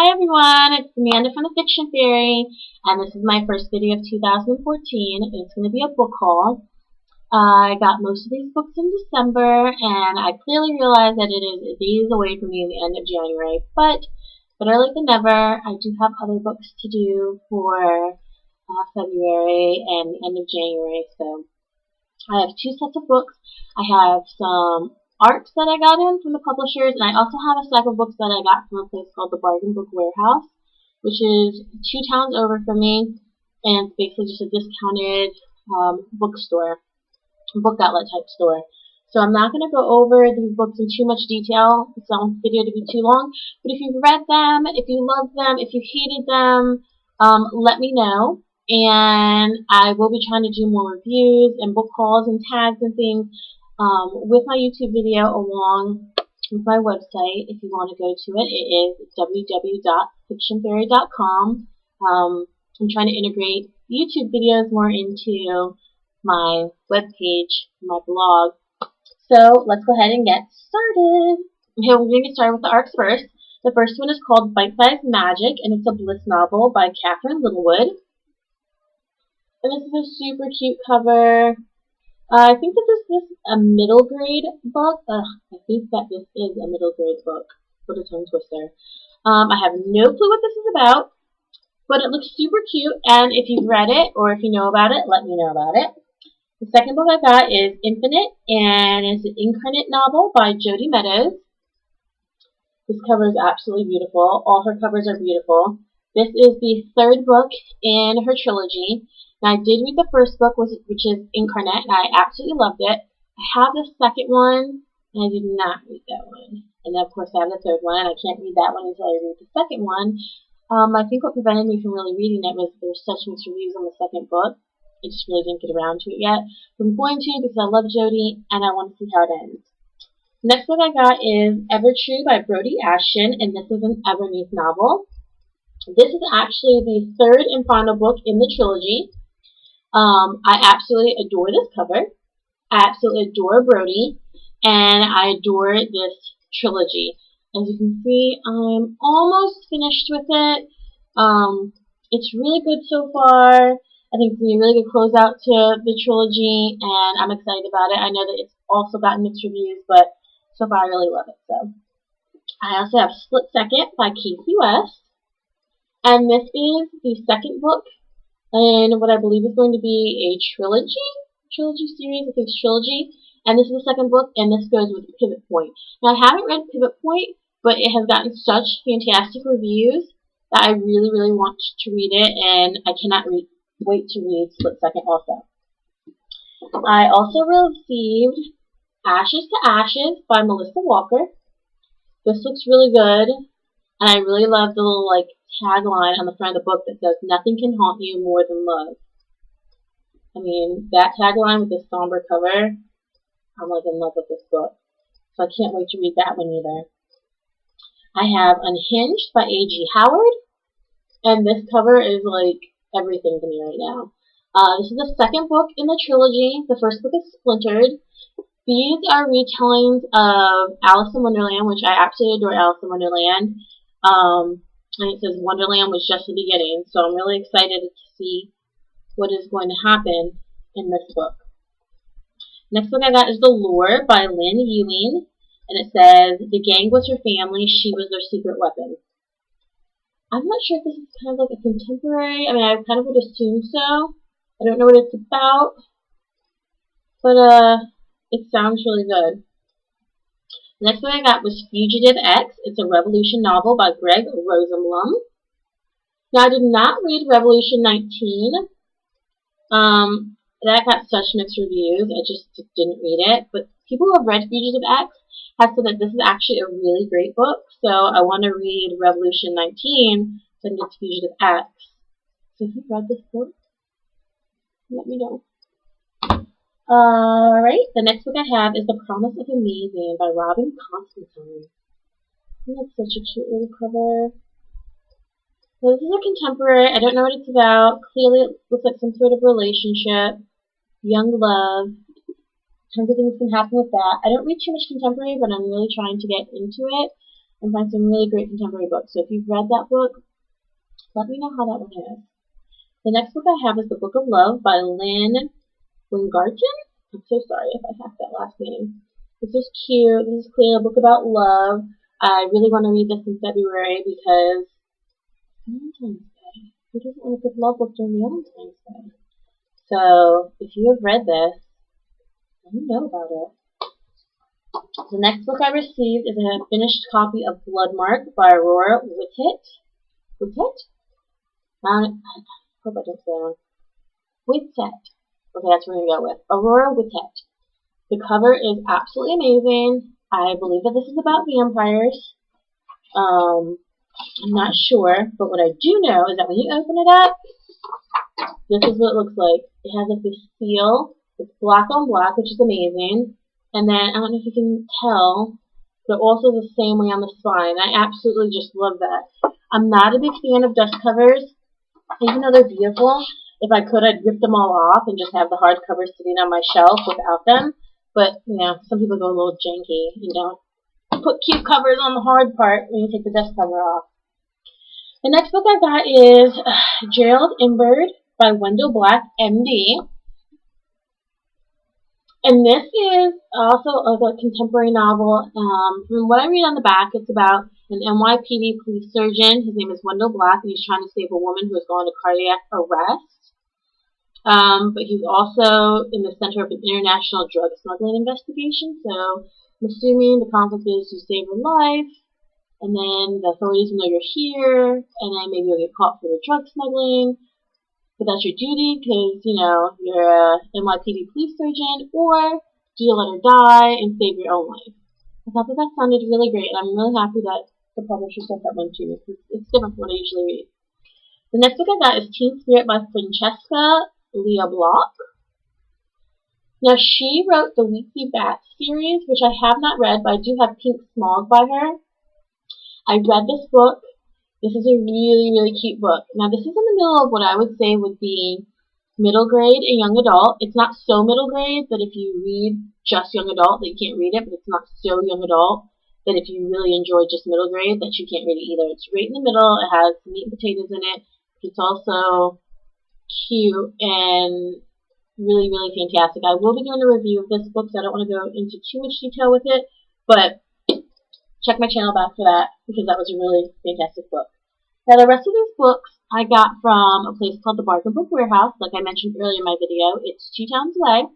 Hi everyone, it's Amanda from the Fiction Fairy, and this is my first video of 2014. It's going to be a book haul. I got most of these books in December, and I clearly realize that it is days away from being the end of January, but better late than never. I do have other books to do for February and the end of January, so I have two sets of books. I have some arcs that I got in from the publishers, and I also have a stack of books that I got from a place called the Bargain Book Warehouse, which is 2 towns over from me, and it's basically just a discounted bookstore, book outlet type store. So I'm not going to go over these books in too much detail, because I don't want the video to be too long, but if you've read them, if you loved them, if you hated them, let me know. And I will be trying to do more reviews and book hauls and tags and things with my YouTube video along with my website. If you want to go to it, it is www.fictionfairy.com. I'm trying to integrate YouTube videos more into my webpage, my blog. So let's go ahead and get started. Okay, we're going to get started with the arcs first. The first one is called Bite Size Magic, and it's a bliss novel by Katherine Littlewood. And this is a super cute cover. I think that this is a middle grade book. I think that this is a middle grade book. What a tongue twister. I have no clue what this is about, but it looks super cute. And if you've read it or if you know about it, let me know about it. The second book I got is Infinite, and it's an Incarnate novel by Jodi Meadows. This cover is absolutely beautiful. All her covers are beautiful. This is the third book in her trilogy. Now, I did read the first book, which is Incarnate, and I absolutely loved it. I have the second one, and I did not read that one. And then, of course, I have the third one, and I can't read that one until I read the second one. I think what prevented me from really reading it was there were such mixed reviews on the second book. I just really didn't get around to it yet. But I'm going to because I love Jodi, and I want to see how it ends. The next book I got is Evertrue by Brodi Ashton, and this is an Everneath novel. This is actually the third and final book in the trilogy. I absolutely adore this cover. I absolutely adore Brodi, and I adore this trilogy. As you can see, I'm almost finished with it. It's really good so far. I think it's going to be a really good closeout to the trilogy, and I'm excited about it. I know that it's also gotten mixed reviews, but so far I really love it. So I also have Split Second by Casey West, and this is the second book in what I believe is going to be a trilogy series. I think it's trilogy, and this is the second book, and this goes with Pivot Point. Now, I haven't read Pivot Point, but it has gotten such fantastic reviews that I really, really want to read it, and I cannot wait to read Split Second also. I also received Ashes to Ashes by Melissa Walker. This looks really good, and I really love the little tagline on the front of the book that says, "Nothing can haunt you more than love." I mean, that tagline with this somber cover, I'm in love with this book. So I can't wait to read that one either. I have Unhinged by A.G. Howard, and this cover is everything to me right now. This is the second book in the trilogy. The first book is Splintered. These are retellings of Alice in Wonderland, which I absolutely adore Alice in Wonderland. And it says Wonderland was just the beginning, so I'm really excited to see what is going to happen in this book. Next book I got is The Lure by Lynn Ewing, and it says, "The gang was her family, she was their secret weapon." I'm not sure if this is kind of a contemporary. I mean, I kind of would assume so. I don't know what it's about, but it sounds really good. The next one I got was Fugitive X. It's a Revolution novel by Greg Rosenblum. Now, I did not read Revolution 19. That got such mixed reviews. I just didn't read it. But people who have read Fugitive X have said that this is actually a really great book. So I want to read Revolution 19 so I can get to Fugitive X. So if you've read this book, let me know. Alright, the next book I have is The Promise of Amazing by Robin Constantine. That's such a cute little cover. So this is a contemporary. I don't know what it's about. Clearly it looks like some sort of relationship. Young love. Tons of things can happen with that. I don't read too much contemporary, but I'm really trying to get into it. and find some really great contemporary books. So if you've read that book, let me know how that one is. The next book I have is The Book of Love by Lynn Wingarton. I'm so sorry if I have that last name. This is cute. This is clearly a book about love. I really want to read this in February because Valentine's Day. Who doesn't want a good love book during Valentine's Day? So if you have read this, let me know about it. The next book I received is a finished copy of Bloodmark by Aurora Whittet. I hope I didn't say that one. Whittet. Okay, that's what we're going to go with. Aurora Whittet. The cover is absolutely amazing. I believe that this is about vampires. I'm not sure, but what I do know is that when you open it up, this is what it looks like. It has like this seal. It's black on black, which is amazing. And then, I don't know if you can tell, but also the same way on the spine. I absolutely just love that. I'm not a big fan of dust covers, even though they're beautiful. If I could, I'd rip them all off and just have the hard covers sitting on my shelf without them. But, you know, some people go a little janky, you know. Put cute covers on the hard part when you take the dust cover off. The next book I got is Gerald Imbert by Wendell Black, MD. And this is also a contemporary novel. From what I read on the back, it's about an NYPD police surgeon. His name is Wendell Black, and he's trying to save a woman who has gone into cardiac arrest. But he's also in the center of an international drug smuggling investigation. So I'm assuming the conflict is to save her life, and then the authorities know you're here, and then maybe you'll get caught for the drug smuggling. But that's your duty because, you know, you're a NYPD police surgeon, or do you let her die and save your own life? I thought that sounded really great, and I'm really happy that the publisher sent that one to me because it's different from what I usually read. The next book I got is Teen Spirit by Francesca Lia Block. Now, she wrote the Weekly Bat series, which I have not read, but I do have Pink Smog by her. I read this book. This is a really, really cute book. Now, this is in the middle of what I would say would be middle grade and young adult. It's not so middle grade that if you read just young adult that you can't read it, but it's not so young adult that if you really enjoy just middle grade that you can't read it either. It's right in the middle. It has meat and potatoes in it. It's also cute and really, really fantastic. I will be doing a review of this book, so I don't want to go into too much detail with it, but check my channel back for that because that was a really fantastic book. Now, the rest of these books I got from a place called the Bargain Book Warehouse, like I mentioned earlier in my video. It's 2 towns away,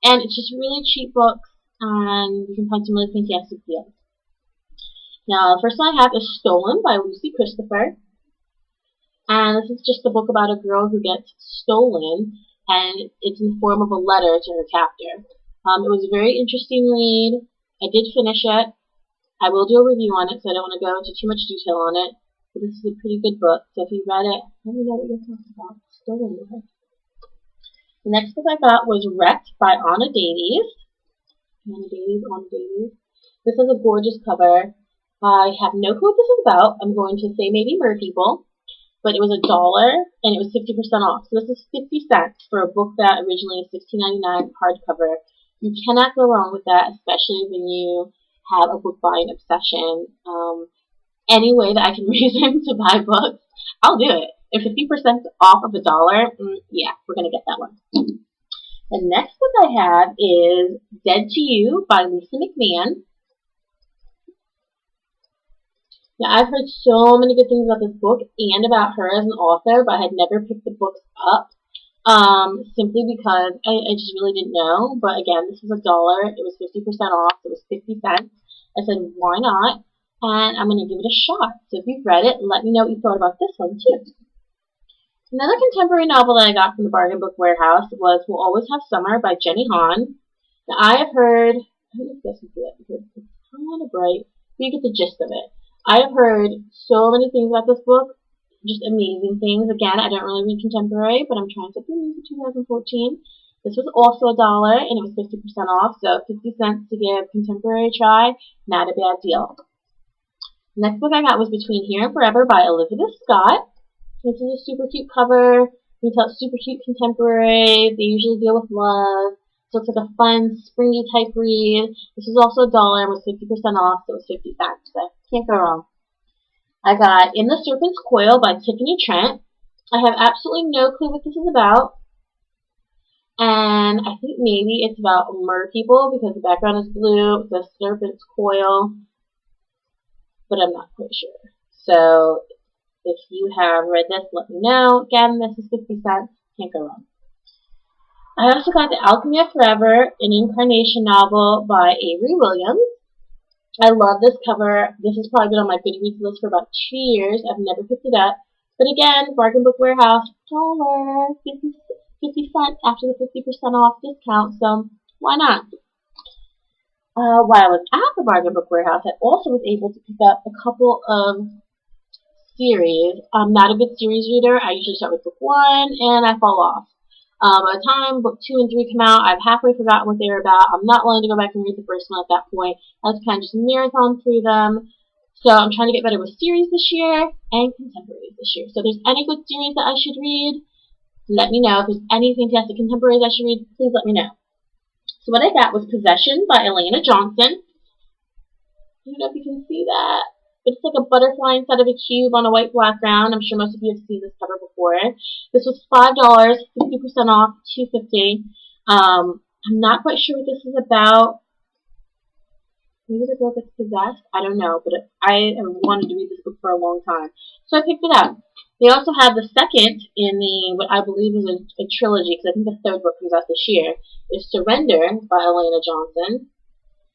and it's just really cheap books, and you can find some really fantastic deals. Now, the first one I have is Stolen by Lucy Christopher, and this is just a book about a girl who gets stolen, and it's in the form of a letter to her captor. It was a very interesting read. I did finish it. I will do a review on it, so I don't want to go into too much detail on it. But this is a pretty good book, so if you read it, let me know what you're talking about. Stolen. The next book I got was Wrecked by Anna Davies. Anna Davies. This is a gorgeous cover. I have no clue what this is about. I'm going to say maybe Mer People, but it was $1 and it was 50% off. So this is 50 cents for a book that originally is $16.99 hardcover. You cannot go wrong with that, especially when you have a book buying obsession. Any way that I can reason to buy books, I'll do it. If 50% off of $1, yeah, we're going to get that one. The next book I have is Dead to You by Lisa McMahon. Now, I've heard so many good things about this book and about her as an author, but I had never picked the books up simply because I just really didn't know. But again, this was $1. It was 50% off. It was 50 cents. I said, why not? And I'm going to give it a shot. So if you've read it, let me know what you thought about this one, too. Another contemporary novel that I got from the Bargain Book Warehouse was We'll Always Have Summer by Jenny Han. Now, I have heard, let me guess into it because it's kind of bright, but you get the gist of it. I have heard so many things about this book, just amazing things. Again, I don't really read contemporary, but I'm trying something new for 2014. This was also $1, and it was 50% off, so 50 cents to give contemporary a try, not a bad deal. The next book I got was Between Here and Forever by Elizabeth Scott. This is a super cute cover. You can tell it's super cute contemporary. They usually deal with love. So it's like a fun, springy type read. This is also $1 and was 50% off, so it was 50 cents. So Can't go wrong. I got In the Serpent's Coil by Tiffany Trent. I have absolutely no clue what this is about. And I think maybe it's about mer people because the background is blue. The Serpent's Coil. But I'm not quite sure. So if you have read this, let me know. Again, this is 50 cents. Can't go wrong. I also got The Alchemy of Forever, an Incarnation novel by Avery Williams. I love this cover. This has probably been on my Goodreads list for about 2 years. I've never picked it up. But again, Bargain Book Warehouse, $1, 50 cents after the 50% off discount, so why not? While I was at the Bargain Book Warehouse, I also was able to pick up a couple of series. I'm not a good series reader. I usually start with book 1 and I fall off. By the time book 2 and 3 come out, I've halfway forgotten what they were about. I'm not willing to go back and read the first one at that point. I was kind of just marathon through them. So I'm trying to get better with series this year and contemporaries this year. So if there's any good series that I should read, let me know. If there's any fantastic contemporaries I should read, please let me know. So what I got was Possession by Elena Johnson. I don't know if you can see that. But it's like a butterfly inside of a cube on a white background. I'm sure most of you have seen this cover before. This was $5, 50% off, $2.50. I'm not quite sure what this is about. Maybe the girl gets possessed. I don't know, but I have wanted to read this book for a long time. So I picked it up. They also have the second in the, what I believe is a trilogy, because I think the third book comes out this year, is Surrender by Elena Johnson.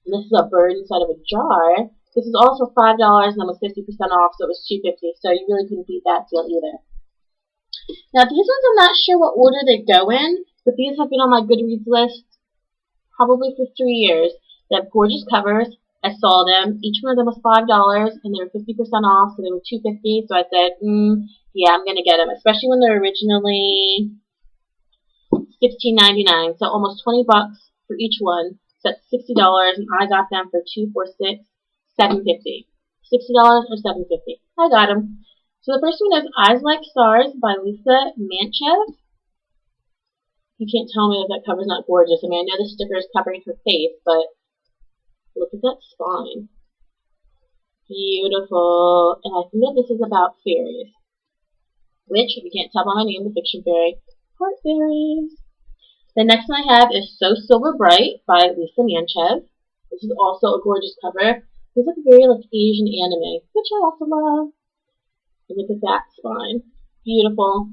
And this is a bird inside of a jar. This is also $5 and then was 50% off, so it was $2.50. So you really couldn't beat that deal either. Now these ones I'm not sure what order they go in, but these have been on my Goodreads list probably for 3 years. They have gorgeous covers. I saw them. Each one of them was $5 and they were 50% off, so they were $2.50. So I said, yeah, I'm gonna get them, especially when they're originally $16.99. So almost 20 bucks for each one. So that's $60, and I got them for $2.46. $7.50. $60 or $7.50. I got them. So the first one is Eyes Like Stars by Lisa Manchev. You can't tell me that cover's not gorgeous. I mean, I know the sticker is covering her face, but look at that spine. Beautiful. And I think that this is about fairies. Which, if you can't tell by my name, the fiction fairy, heart fairies. The next one I have is So Silver Bright by Lisa Manchev. This is also a gorgeous cover. It's like a very Asian anime, which I also love. And look at that spine. Beautiful.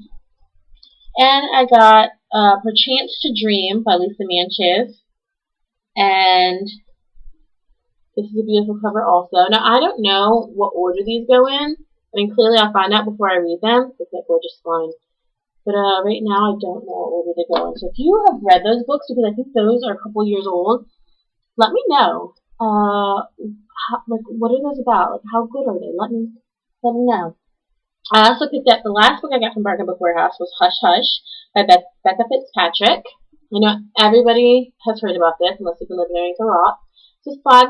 And I got Perchance to Dream by Lisa Manchev. And this is a beautiful cover also. Now, I don't know what order these go in. I mean, clearly I'll find out before I read them. Look at that gorgeous spine. But right now I don't know what order they go in. So if you have read those books, because I think those are a couple years old, let me know. What are those about? Like, how good are they? Let me know. I also picked up the last book I got from Bargain Book Warehouse was Hush Hush by Becca Fitzpatrick. I know everybody has heard about this unless you've been living underneath a rock. This was $5.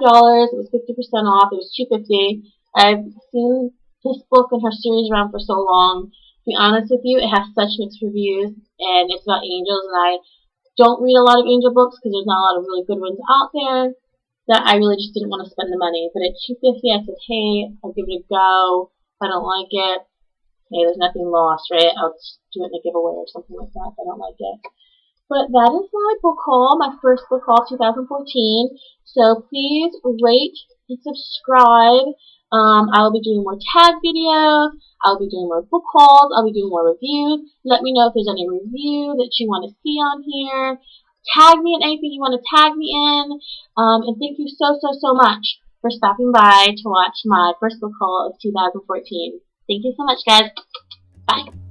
It was 50% off. It was $2.50. I've seen this book and her series around for so long. To be honest with you, it has such mixed reviews, and it's about angels, and I don't read a lot of angel books because there's not a lot of really good ones out there, that I really just didn't want to spend the money. But at $2.50, I said, hey, I'll give it a go. If I don't like it, hey, there's nothing lost, right? I'll just do it in a giveaway or something like that if I don't like it. But that is my book haul, my first book haul 2014. So please rate and subscribe. I'll be doing more tag videos. I'll be doing more book hauls. I'll be doing more reviews. Let me know if there's any review that you want to see on here. Tag me in anything you want to tag me in. And thank you so much for stopping by to watch my first book haul of 2014. Thank you so much, guys. Bye.